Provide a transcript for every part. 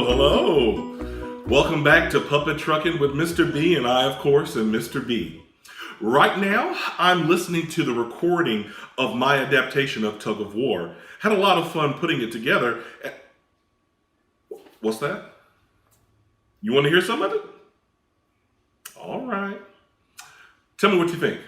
Hello. Welcome back to Puppet Truckin' with Mr. B, and I, of course, am Mr. B. Right now, I'm listening to the recording of my adaptation of Tug of War. Had a lot of fun putting it together. What's that? You want to hear some of it? All right. Tell me what you think.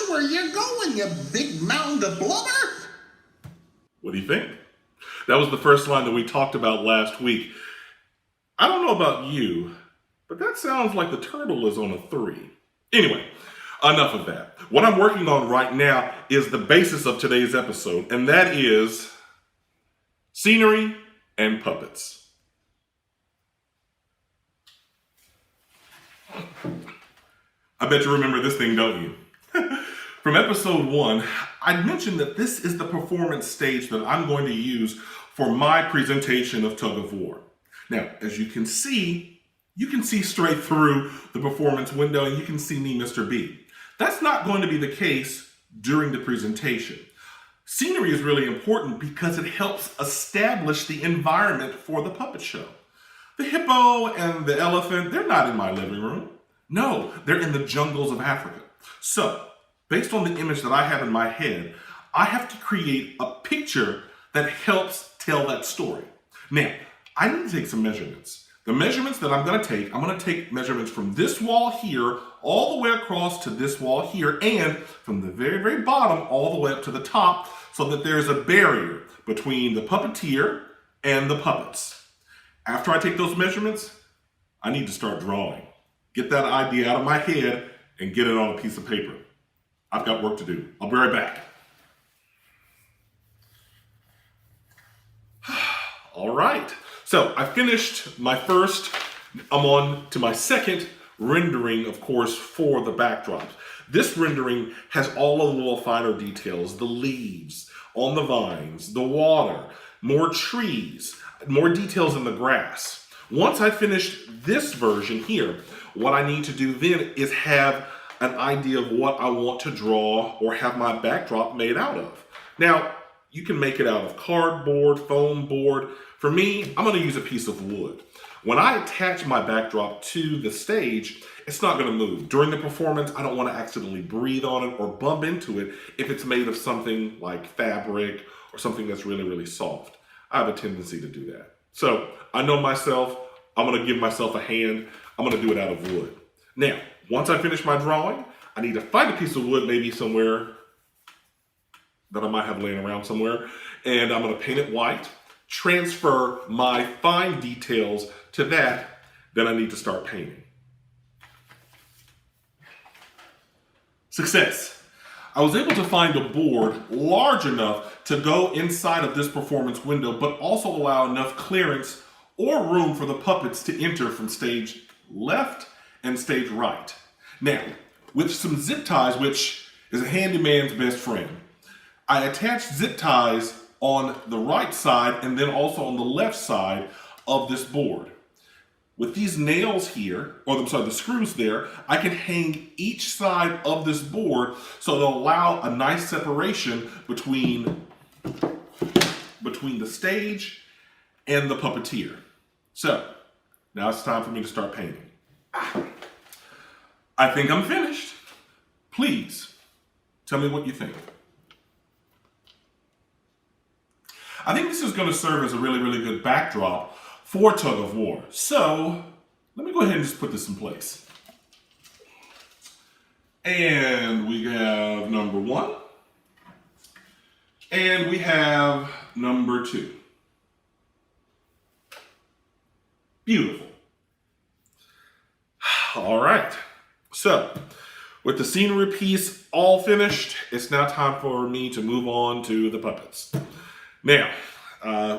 Where you going, you big mound of blubber? What do you think? That was the first line that we talked about last week. I don't know about you, but that sounds like the turtle is on a 3. Anyway, enough of that. What I'm working on right now is the basis of today's episode, and that is scenery and puppets. I bet you remember this thing, don't you? From episode 1, I mentioned that this is the performance stage that I'm going to use for my presentation of Tug of War. Now, as you can see straight through the performance window and you can see me, Mr. B. That's not going to be the case during the presentation. Scenery is really important because it helps establish the environment for the puppet show. The hippo and the elephant, they're not in my living room. No, they're in the jungles of Africa. So, based on the image that I have in my head, I have to create a picture that helps tell that story. Now, I need to take some measurements. The measurements that I'm going to take measurements from this wall here all the way across to this wall here and from the very, very bottom all the way up to the top so that there's a barrier between the puppeteer and the puppets. After I take those measurements, I need to start drawing. Get that idea out of my head and get it on a piece of paper. I've got work to do. I'll be right back. All right. So I finished my first. I'm on to my second rendering, of course, for the backdrops. This rendering has all of the little finer details, the leaves on the vines, the water, more trees, more details in the grass. Once I finish this version here, what I need to do then is have an idea of what I want to draw or have my backdrop made out of. Now, you can make it out of cardboard, foam board. For me, I'm going to use a piece of wood. When I attach my backdrop to the stage, it's not going to move. During the performance, I don't want to accidentally breathe on it or bump into it if it's made of something like fabric or something that's really, really soft. I have a tendency to do that. So I know myself, I'm going to give myself a hand. I'm going to do it out of wood. Now, once I finish my drawing, I need to find a piece of wood maybe somewhere that I might have laying around somewhere, and I'm going to paint it white, transfer my fine details to that, then I need to start painting. Success. I was able to find a board large enough to go inside of this performance window, but also allow enough clearance or room for the puppets to enter from stage left and stage right. Now, with some zip ties, which is a handyman's best friend, I attached zip ties on the right side and then also on the left side of this board. With these nails here, or I'm sorry, the screws there, I can hang each side of this board so it'll allow a nice separation between the stage and the puppeteer. So, now it's time for me to start painting. I think I'm finished. Please, tell me what you think. I think this is going to serve as a really, really good backdrop for Tug of War. So, let me go ahead and just put this in place. And we have number 1. And we have number 2. Beautiful. All right. So, with the scenery piece all finished, it's now time for me to move on to the puppets. Now,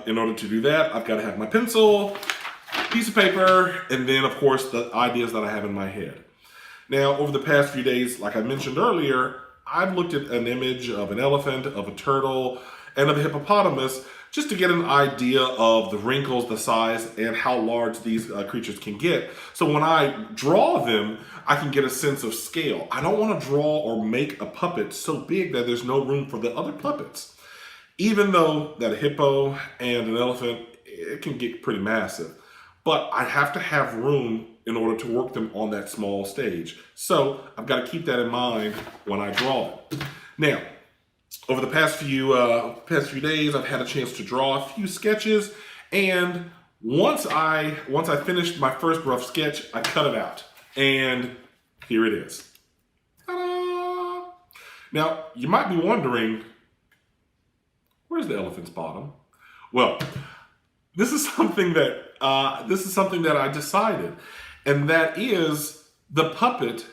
in order to do that, I've got to have my pencil, piece of paper, and then, of course, the ideas that I have in my head. Now, over the past few days, like I mentioned earlier, I've looked at an image of an elephant, of a turtle, and of a hippopotamus just to get an idea of the wrinkles, the size, and how large these creatures can get. So when I draw them, I can get a sense of scale. I don't want to draw or make a puppet so big that there's no room for the other puppets. Even though that a hippo and an elephant, it can get pretty massive. But I have to have room in order to work them on that small stage. So I've got to keep that in mind when I draw it. Now, over the past few days, I've had a chance to draw a few sketches, and once I finished my first rough sketch, I cut it out, and here it is. Ta-da! Now, you might be wondering, where's the elephant's bottom? Well, this is something that I decided, and that is the puppet.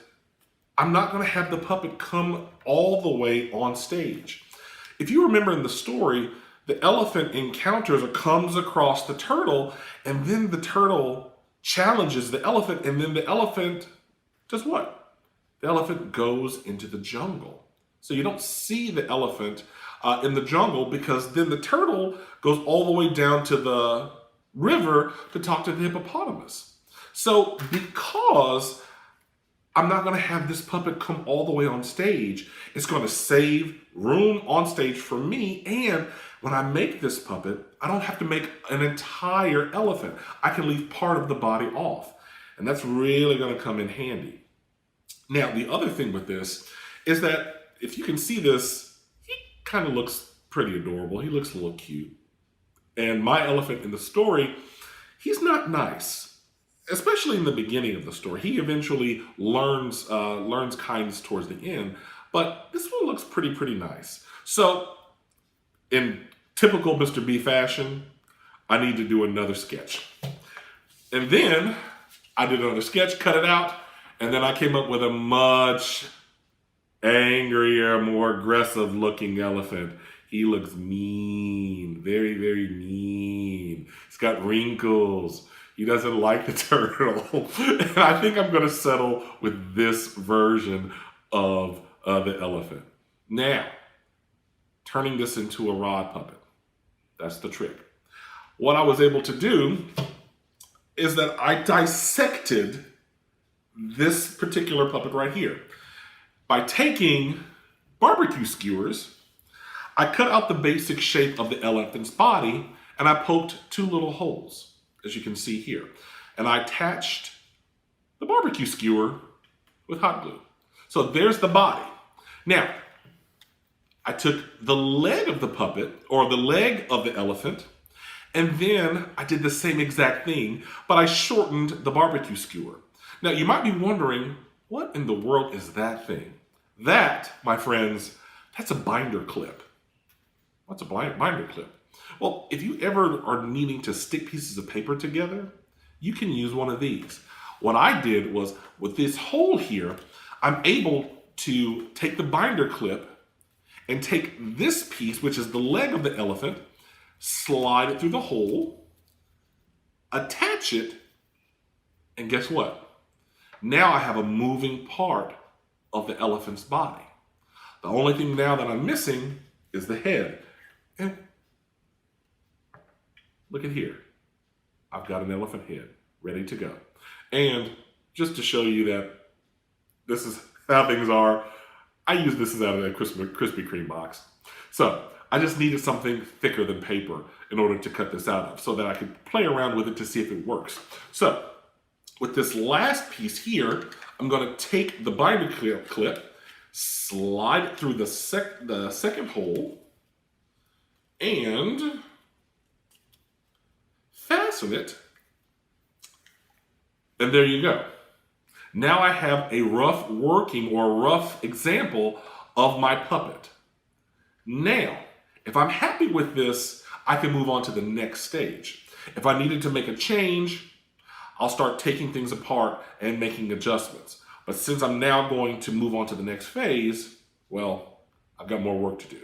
I'm not going to have the puppet come all the way on stage. If you remember in the story, the elephant encounters or comes across the turtle, and then the turtle challenges the elephant, and then the elephant does what? The elephant goes into the jungle. So you don't see the elephant in the jungle, because then the turtle goes all the way down to the river to talk to the hippopotamus. So because I'm not going to have this puppet come all the way on stage, it's going to save room on stage for me, and when I make this puppet, I don't have to make an entire elephant. I can leave part of the body off, and that's really going to come in handy. Now, the other thing with this is that if you can see this, he kind of looks pretty adorable. He looks a little cute. And my elephant in the story, he's not nice. Especially in the beginning of the story. He eventually learns kindness towards the end, but this one looks pretty nice. So, in typical Mr. B fashion, I need to do another sketch. And then, I did another sketch, cut it out, and then I came up with a much angrier, more aggressive looking elephant. He looks mean, very mean. He's got wrinkles. He doesn't like the turtle. And I think I'm going to settle with this version of the elephant. Now, turning this into a rod puppet. That's the trick. What I was able to do is that I dissected this particular puppet right here. By taking barbecue skewers, I cut out the basic shape of the elephant's body, and I poked 2 little holes, as you can see here. And I attached the barbecue skewer with hot glue. So there's the body. Now, I took the leg of the puppet, or the leg of the elephant, and then I did the same exact thing, but I shortened the barbecue skewer. Now, you might be wondering, what in the world is that thing? That, my friends, that's a binder clip. What's a binder clip? Well, if you ever are needing to stick pieces of paper together, you can use one of these. What I did was, with this hole here, I'm able to take the binder clip and take this piece, which is the leg of the elephant, slide it through the hole, attach it, and guess what? Now I have a moving part of the elephant's body. The only thing now that I'm missing is the head. And look at here. I've got an elephant head ready to go. And just to show you that this is how things are, I use this out of a Krispy Kreme box. So I just needed something thicker than paper in order to cut this out of so that I could play around with it to see if it works. So with this last piece here, I'm going to take the binder clip, slide it through the second hole, and fasten it. And there you go. Now I have a rough working or rough example of my puppet. Now, if I'm happy with this, I can move on to the next stage. If I needed to make a change, I'll start taking things apart and making adjustments. But since I'm now going to move on to the next phase, well, I've got more work to do.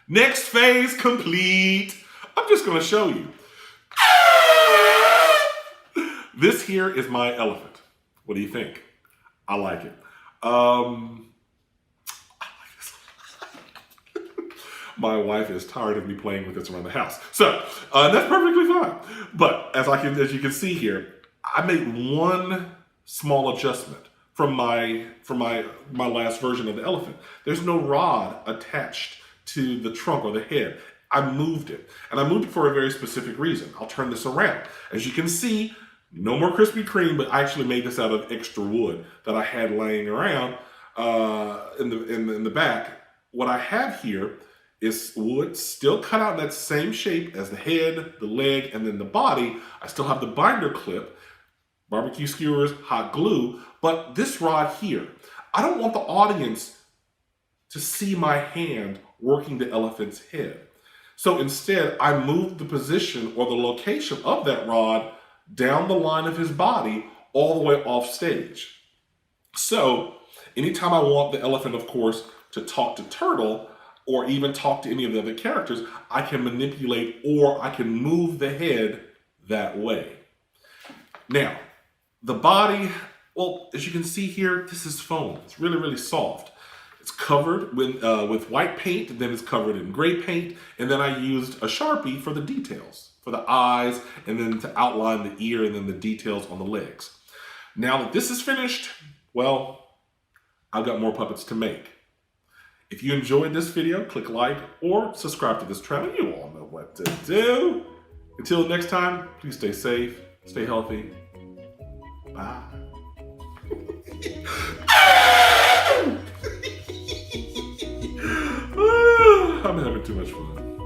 Next phase complete. I'm just going to show you. This here is my elephant. What do you think? I like it. My wife is tired of me playing with this around the house. So that's perfectly fine. But as you can see here, I made one small adjustment from my last version of the elephant. There's no rod attached to the trunk or the head. I moved it. And I moved it for a very specific reason. I'll turn this around. As you can see, no more Krispy Kreme, but I actually made this out of extra wood that I had laying around in the back. What I have here is wood still cut out in that same shape as the head, the leg, and then the body. I still have the binder clip, barbecue skewers, hot glue, but this rod here, I don't want the audience to see my hand working the elephant's head. So instead, I moved the position or the location of that rod down the line of his body all the way off stage. So anytime I want the elephant, of course, to talk to Turtle or even talk to any of the other characters, I can manipulate or I can move the head that way. Now, the body, well, as you can see here, this is foam. It's really, really soft. It's covered with white paint, and then it's covered in gray paint, and then I used a Sharpie for the details, for the eyes, and then to outline the ear, and then the details on the legs. Now that this is finished, well, I've got more puppets to make. If you enjoyed this video, click like or subscribe to this channel. You all know what to do. Until next time, please stay safe, stay healthy. Bye. I'm having too much fun.